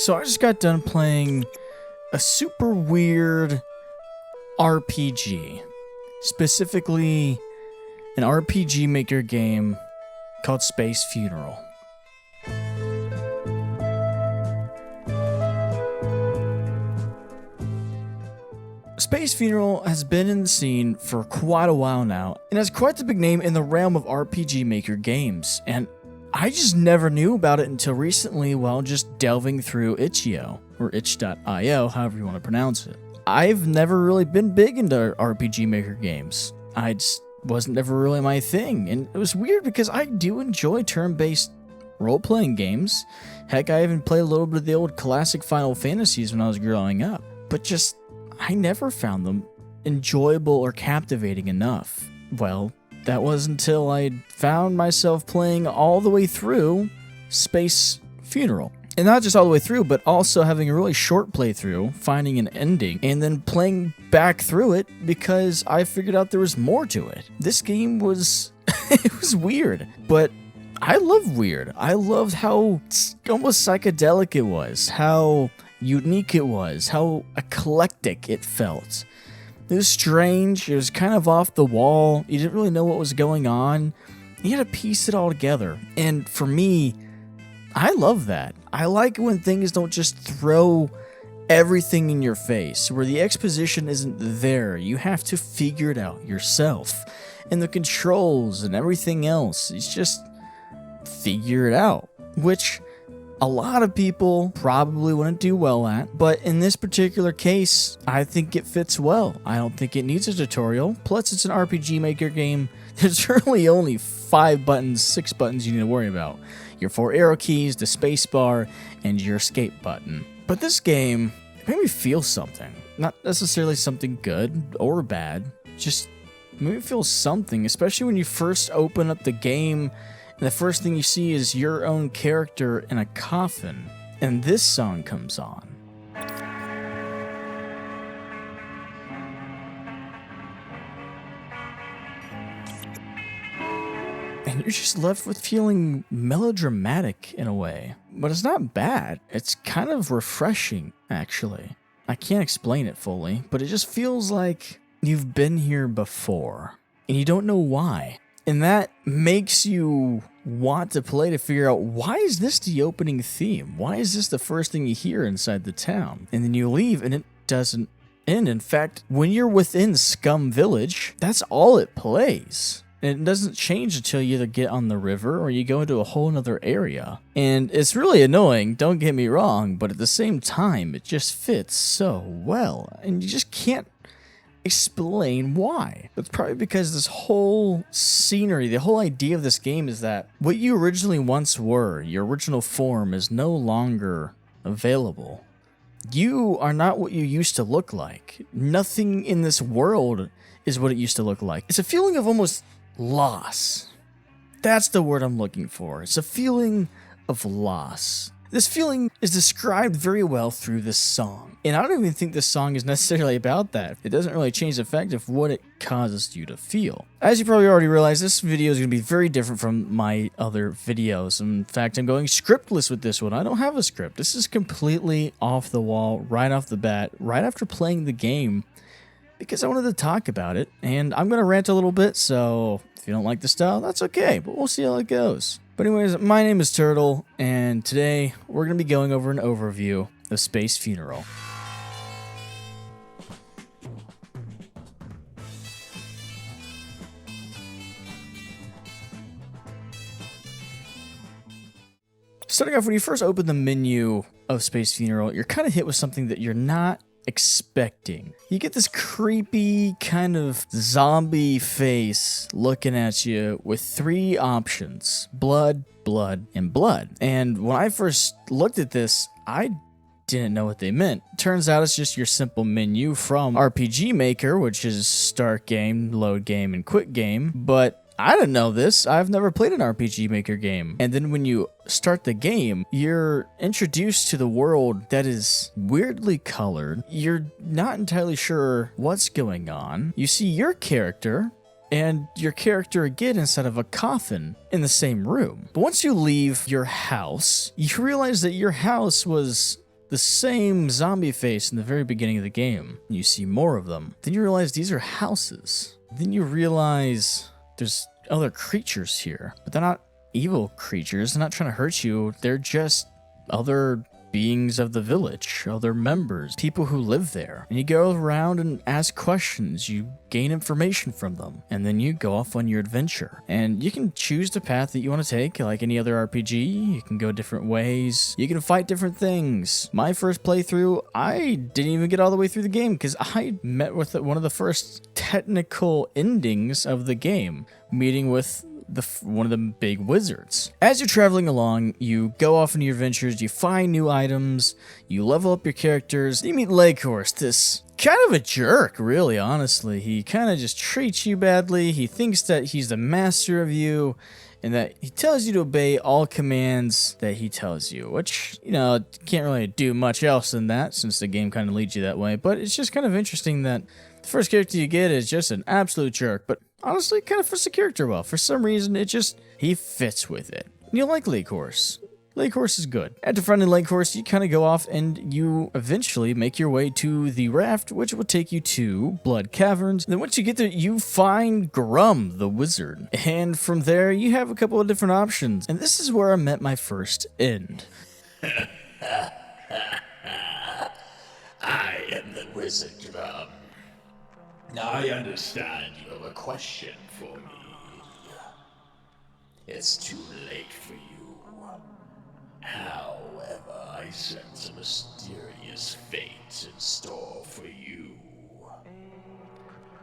So I just got done playing a super weird RPG. Specifically, an RPG Maker game called Space Funeral. Space Funeral has been in the scene for quite a while now, and has quite the big name in the realm of RPG Maker games, and I just never knew about it until recently while just delving through itch.io, or itch.io, however you want to pronounce it. I've never really been big into RPG Maker games. I just wasn't never really my thing, and it was weird because I do enjoy turn-based role-playing games. Heck, I even played a little bit of the old classic Final Fantasies when I was growing up, but just I never found them enjoyable or captivating enough. Well, that was until I found myself playing all the way through Space Funeral. And not just all the way through, but also having a really short playthrough, finding an ending, and then playing back through it because I figured out there was more to it. This game was it was weird, but I love weird. I loved how almost psychedelic it was, how unique it was, how eclectic it felt. It was strange, it was kind of off the wall, you didn't really know what was going on, you had to piece it all together. And for me, I love that. I like when things don't just throw everything in your face, where the exposition isn't there, you have to figure it out yourself. And the controls and everything else, it's just figure it out, which a lot of people probably wouldn't do well at, but in this particular case, I think it fits well. I don't think it needs a tutorial, plus it's an RPG Maker game. There's really only 5 buttons, 6 buttons you need to worry about. Your 4 arrow keys, the space bar, and your escape button. But this game made me feel something. Not necessarily something good or bad, just made me feel something, especially when you first open up the game and the first thing you see is your own character in a coffin, and this song comes on. And you're just left with feeling melodramatic in a way. But it's not bad. It's kind of refreshing, actually. I can't explain it fully, but it just feels like you've been here before, and you don't know why. And that makes you want to play to figure out, why is this the opening theme? Why is this the first thing you hear inside the town? And then you leave and it doesn't end. In fact, when you're within Scum Village, that's all it plays. And it doesn't change until you either get on the river or you go into a whole nother area. And it's really annoying, don't get me wrong, but at the same time, it just fits so well. And you just can't explain why. It's probably because this whole scenery, the whole idea of this game is that what you originally once were, your original form, is no longer available. You are not what you used to look like. Nothing in this world is what it used to look like. It's a feeling of almost loss. That's the word I'm looking for. It's a feeling of loss. This feeling is described very well through this song. And I don't even think this song is necessarily about that. It doesn't really change the fact of what it causes you to feel. As you probably already realized, this video is going to be very different from my other videos. In fact, I'm going scriptless with this one. I don't have a script. This is completely off the wall, right off the bat, right after playing the game, because I wanted to talk about it. And I'm going to rant a little bit, so if you don't like the style, that's okay, but we'll see how it goes. But anyways, my name is Turtle, and today we're going to be going over an overview of Space Funeral. Starting off, when you first open the menu of Space Funeral, you're kind of hit with something that you're not expecting. You get this creepy kind of zombie face looking at you with 3 options: blood, blood, and blood. And when I first looked at this, I didn't know what they meant. Turns out it's just your simple menu from RPG Maker, which is start game, load game, and quit game. But I didn't know this. I've never played an RPG Maker game. And then when you start the game, you're introduced to the world that is weirdly colored. You're not entirely sure what's going on. You see your character and your character again inside of a coffin in the same room. But once you leave your house, you realize that your house was the same zombie face in the very beginning of the game. You see more of them. Then you realize these are houses. Then you realize there's other creatures here, but they're not evil creatures. They're not trying to hurt you. They're just other beings of the village, other members, people who live there. And you go around and ask questions, you gain information from them, and then you go off on your adventure. And you can choose the path that you want to take, like any other RPG. You can go different ways. You can fight different things. My first playthrough, I didn't even get all the way through the game because I met with one of the first technical endings of the game, meeting with one of the big wizards. As you're traveling along, you go off on your adventures, you find new items, you level up your characters, you meet Leghorse, this kind of a jerk, really, honestly. He kind of just treats you badly. He thinks that he's the master of you, and that he tells you to obey all commands that he tells you, which, you know, can't really do much else than that, since the game kind of leads you that way. But it's just kind of interesting that the first character you get is just an absolute jerk, but honestly, kind of fits the character well. For some reason, he fits with it. And you like Leghorse. Leghorse is good. After finding Leghorse, you kind of go off and you eventually make your way to the raft, which will take you to Blood Caverns. And then once you get there, you find Grum, the wizard. And from there, you have a couple of different options. And this is where I met my first end. I am the wizard Grum. I understand you have a question for me. It's too late for you. However, I sense a mysterious fate in store for you.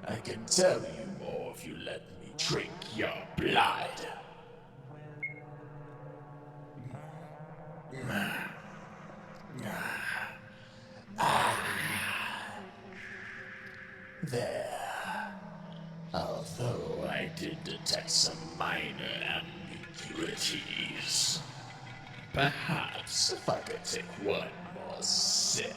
I can tell you more if you let me drink your blood. There. Although I did detect some minor ambiguities, perhaps if I could take one more sip.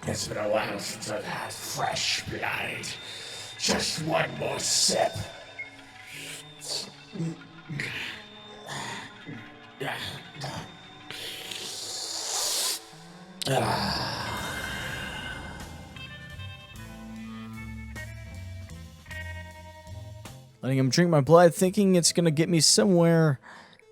It's been a while since I've had fresh blood. Just one more sip. Letting him drink my blood, thinking it's gonna get me somewhere,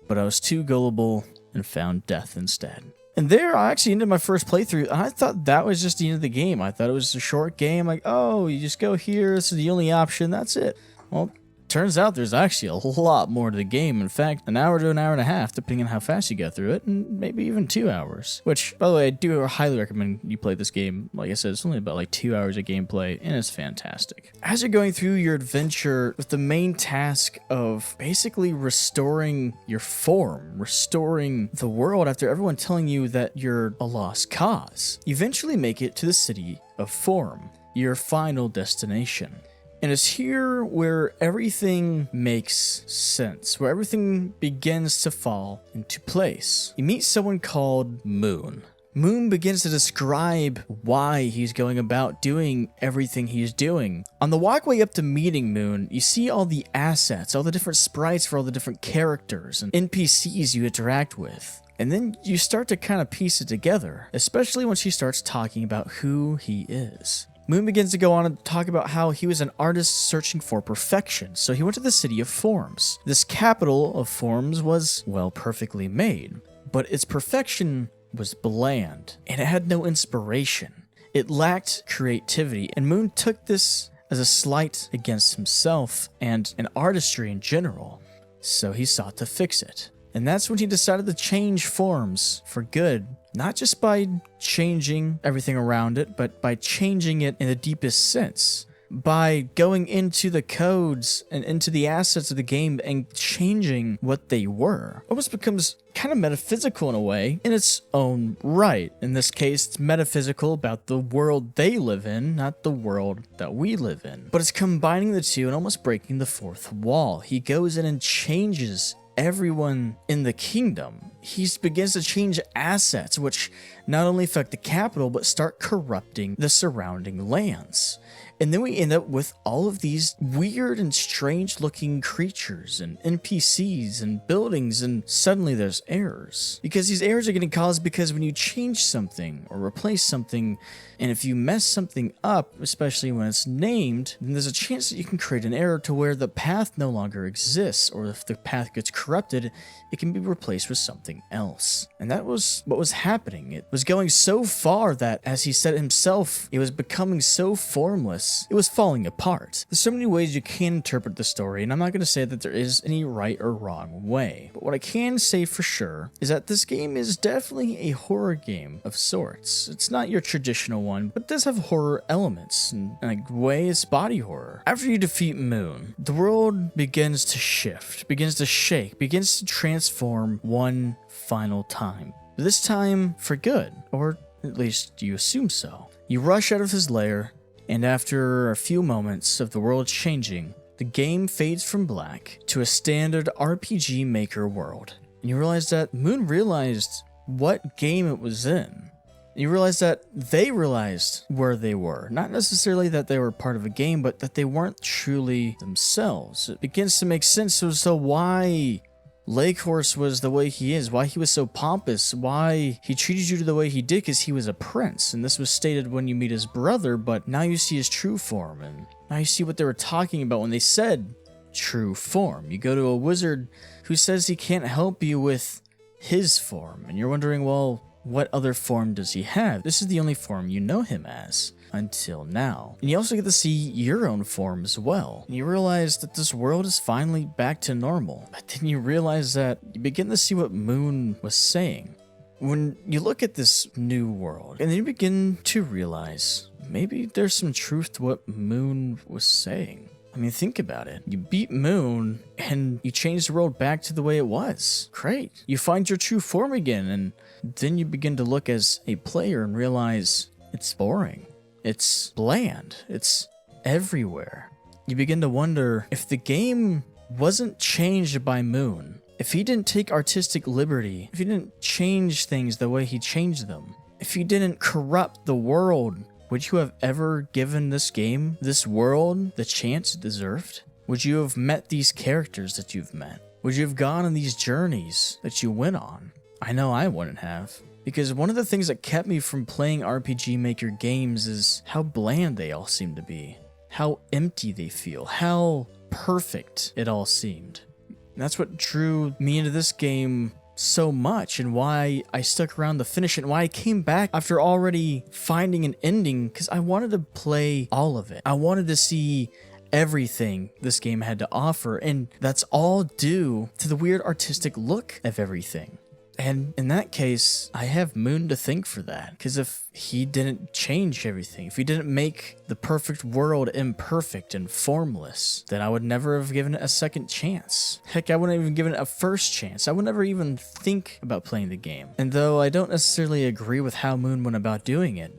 but I was too gullible and found death instead. And there, I actually ended my first playthrough. I thought that was just the end of the game. I thought it was a short game, like, oh, you just go here, this is the only option, that's it. Well, turns out there's actually a lot more to the game. In fact, an hour to an hour and a half, depending on how fast you get through it, and maybe even 2 hours. Which, by the way, I do highly recommend you play this game. Like I said, it's only about like 2 hours of gameplay, and it's fantastic. As you're going through your adventure with the main task of basically restoring your form, restoring the world after everyone telling you that you're a lost cause, you eventually make it to the city of Form, your final destination. And it's here where everything makes sense, where everything begins to fall into place. You meet someone called Moon. Moon begins to describe why he's going about doing everything he's doing. On the walkway up to meeting Moon, you see all the assets, all the different sprites for all the different characters and NPCs you interact with. And then you start to kind of piece it together, especially when she starts talking about who he is. Moon begins to go on and talk about how he was an artist searching for perfection, so he went to the city of Forms. This capital of Forms was, well, perfectly made, but its perfection was bland, and it had no inspiration. It lacked creativity, and Moon took this as a slight against himself and an artistry in general, so he sought to fix it. And that's when he decided to change Forms for good. Not just by changing everything around it, but by changing it in the deepest sense. By going into the codes and into the assets of the game and changing what they were. It almost becomes kind of metaphysical in a way, in its own right. In this case, it's metaphysical about the world they live in, not the world that we live in. But it's combining the two and almost breaking the fourth wall. He goes in and changes everyone in the kingdom. he begins to change assets, which not only affect the capital, but start corrupting the surrounding lands. And then we end up with all of these weird and strange looking creatures and NPCs and buildings, and suddenly there's errors. Because these errors are getting caused because when you change something or replace something, and if you mess something up, especially when it's named, then there's a chance that you can create an error to where the path no longer exists, or if the path gets corrupted, it can be replaced with something else. And that was what was happening. It was going so far that, as he said himself, it was becoming so formless, it was falling apart. There's so many ways you can interpret the story, and I'm not going to say that there is any right or wrong way. But what I can say for sure is that this game is definitely a horror game of sorts. It's not your traditional one, but it does have horror elements, and in a way it's body horror. After you defeat Moon, the world begins to shift, begins to shake, begins to transform one final time. This time for good, or at least you assume so. You rush out of his lair, and after a few moments of the world changing, the game fades from black to a standard RPG Maker world. And you realize that Moon realized what game it was in. You realize that they realized where they were. Not necessarily that they were part of a game, but that they weren't truly themselves. It begins to make sense as to why Lakehorse was the way he is, why he was so pompous, why he treated you the way he did, because he was a prince. And this was stated when you meet his brother, but now you see his true form, and now you see what they were talking about when they said true form. You go to a wizard who says he can't help you with his form, and you're wondering, well, what other form does he have? This is the only form you know him as. Until now. And you also get to see your own form as well. And you realize that this world is finally back to normal. But then you realize that you begin to see what Moon was saying. When you look at this new world, and then you begin to realize maybe there's some truth to what Moon was saying. I mean, think about it. You beat Moon, and you change the world back to the way it was. Great. You find your true form again, and then you begin to look as a player and realize it's boring. It's bland. It's everywhere. You begin to wonder if the game wasn't changed by Moon, if he didn't take artistic liberty, if he didn't change things the way he changed them, if he didn't corrupt the world, would you have ever given this game, this world, the chance it deserved? Would you have met these characters that you've met? Would you have gone on these journeys that you went on? I know I wouldn't have. Because one of the things that kept me from playing RPG Maker games is how bland they all seem to be. How empty they feel. How perfect it all seemed. And that's what drew me into this game so much, and why I stuck around to finish it, and why I came back after already finding an ending, because I wanted to play all of it. I wanted to see everything this game had to offer, and that's all due to the weird artistic look of everything. And in that case, I have Moon to thank for that. Because if he didn't change everything, if he didn't make the perfect world imperfect and formless, then I would never have given it a second chance. Heck, I wouldn't even given it a first chance. I would never even think about playing the game. And though I don't necessarily agree with how Moon went about doing it,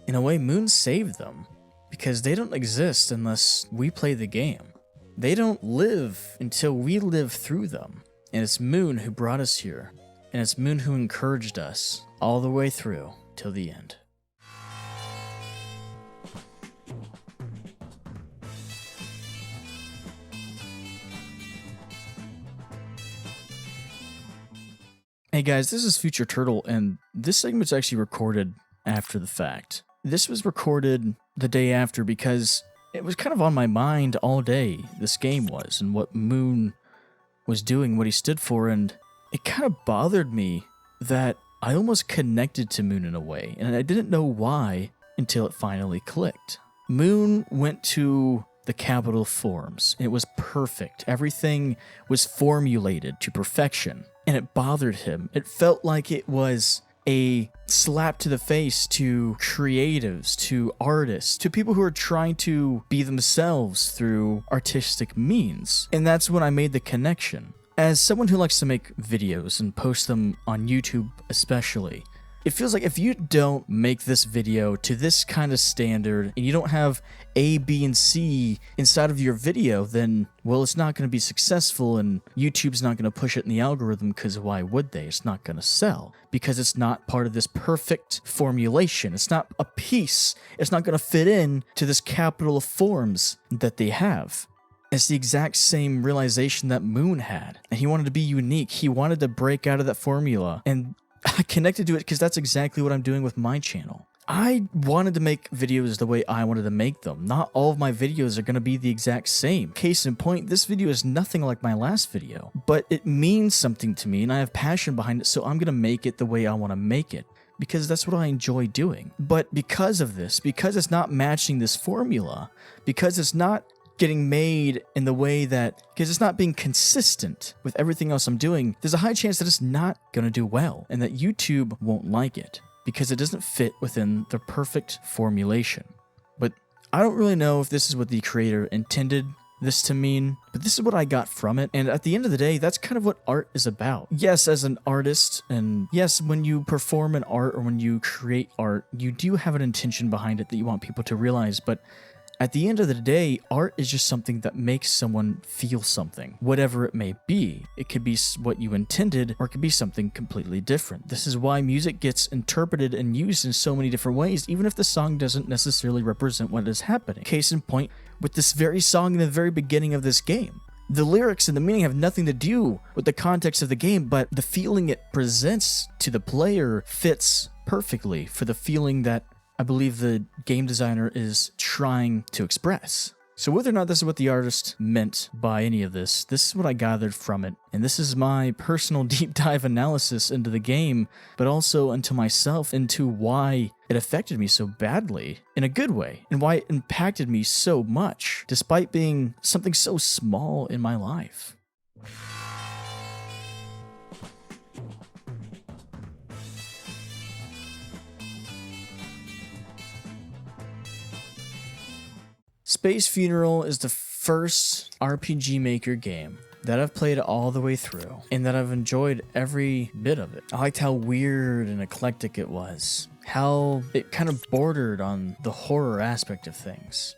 in a way, Moon saved them. Because they don't exist unless we play the game. They don't live until we live through them. And it's Moon who brought us here. And it's Moon who encouraged us all the way through till the end. Hey guys, this is Future Turtle, and this segment's actually recorded after the fact. This was recorded the day after because it was kind of on my mind all day, this game was, and what Moon was doing, what he stood for, and it kind of bothered me that I almost connected to Moon in a way, and I didn't know why until it finally clicked. Moon went to the capital forms. It was perfect. Everything was formulated to perfection, and it bothered him. It felt like it was a slap to the face to creatives, to artists, to people who are trying to be themselves through artistic means. And that's when I made the connection. As someone who likes to make videos and post them on YouTube especially, it feels like if you don't make this video to this kind of standard and you don't have A, B, and C inside of your video, then, well, it's not going to be successful and YouTube's not going to push it in the algorithm because why would they? It's not going to sell because it's not part of this perfect formulation. It's not a piece. It's not going to fit in to this capital of forms that they have. It's the exact same realization that Moon had. And he wanted to be unique. He wanted to break out of that formula. And I connected to it because that's exactly what I'm doing with my channel. I wanted to make videos the way I wanted to make them. Not all of my videos are going to be the exact same. Case in point, this video is nothing like my last video, but it means something to me and I have passion behind it, so I'm going to make it the way I want to make it because that's what I enjoy doing. But because of this, because it's not matching this formula, because it's not getting made in the way that, because it's not being consistent with everything else I'm doing, there's a high chance that it's not going to do well and that YouTube won't like it because it doesn't fit within the perfect formulation. But I don't really know if this is what the creator intended this to mean, but this is what I got from it. And at the end of the day, that's kind of what art is about. Yes, as an artist, and yes, when you perform an art or when you create art, you do have an intention behind it that you want people to realize, but at the end of the day, art is just something that makes someone feel something, whatever it may be. It could be what you intended, or it could be something completely different. This is why music gets interpreted and used in so many different ways, even if the song doesn't necessarily represent what is happening. Case in point, with this very song in the very beginning of this game. The lyrics and the meaning have nothing to do with the context of the game, but the feeling it presents to the player fits perfectly for the feeling that I believe the game designer is trying to express. So whether or not this is what the artist meant by any of this, this is what I gathered from it. And this is my personal deep dive analysis into the game, but also into myself, into why it affected me so badly in a good way, and why it impacted me so much, despite being something so small in my life. Space Funeral is the first RPG Maker game that I've played all the way through, and that I've enjoyed every bit of it. I liked how weird and eclectic it was, how it kind of bordered on the horror aspect of things,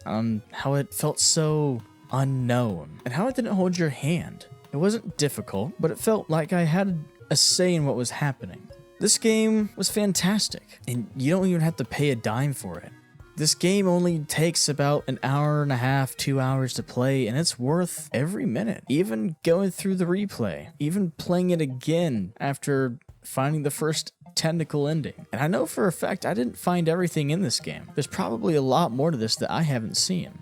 how it felt so unknown, and how it didn't hold your hand. It wasn't difficult, but it felt like I had a say in what was happening. This game was fantastic, and you don't even have to pay a dime for it. This game only takes about an hour and a half, 2 hours to play, and it's worth every minute. Even going through the replay, even playing it again after finding the first technical ending. And I know for a fact I didn't find everything in this game. There's probably a lot more to this that I haven't seen.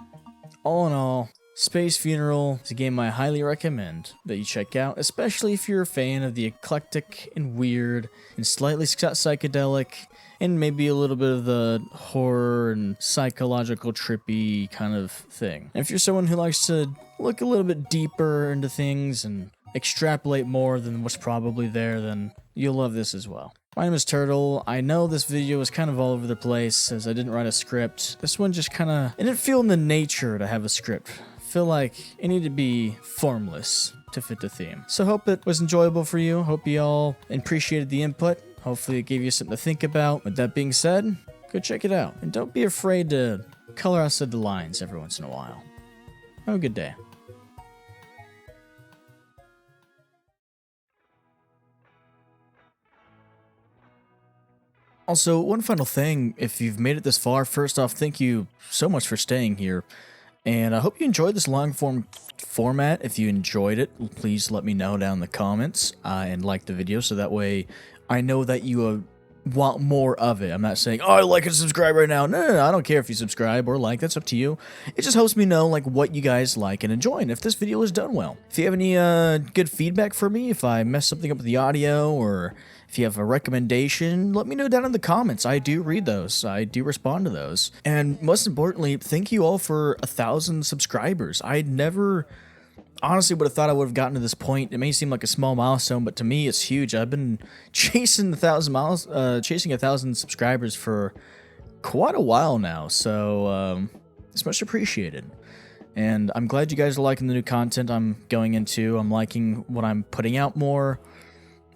All in all, Space Funeral is a game I highly recommend that you check out, especially if you're a fan of the eclectic and weird and slightly psychedelic and maybe a little bit of the horror and psychological trippy kind of thing. And if you're someone who likes to look a little bit deeper into things and extrapolate more than what's probably there, then you'll love this as well. My name is Turtle. I know this video was kind of all over the place as I didn't write a script. This one just kind of, it didn't feel in the nature to have a script. I feel like it needed to be formless to fit the theme. So hope it was enjoyable for you. Hope you all appreciated the input. Hopefully it gave you something to think about. With that being said, go check it out. And don't be afraid to color outside the lines every once in a while. Have a good day. Also, one final thing, if you've made it this far, first off, thank you so much for staying here. And I hope you enjoyed this long-form format. If you enjoyed it, please let me know down in the comments and like the video so that way I know that you want more of it. I'm not saying, oh, I like and subscribe right now. No, I don't care if you subscribe or like. That's up to you. It just helps me know like what you guys like and enjoy, and if this video is done well. If you have any good feedback for me, if I mess something up with the audio, or if you have a recommendation, let me know down in the comments. I do read those. I do respond to those. And most importantly, thank you all for 1,000 subscribers. I never honestly would have thought I would have gotten to this point. It may seem like a small milestone, but to me it's huge. I've been chasing 1,000 subscribers for quite a while now, so it's much appreciated. And I'm glad you guys are liking the new content I'm going into. I'm liking what I'm putting out more.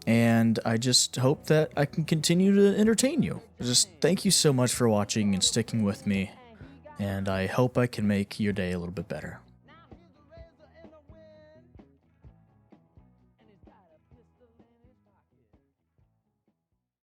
and I just hope that I can continue to entertain you. Just thank you so much for watching and sticking with me, and I hope I can make your day a little bit better.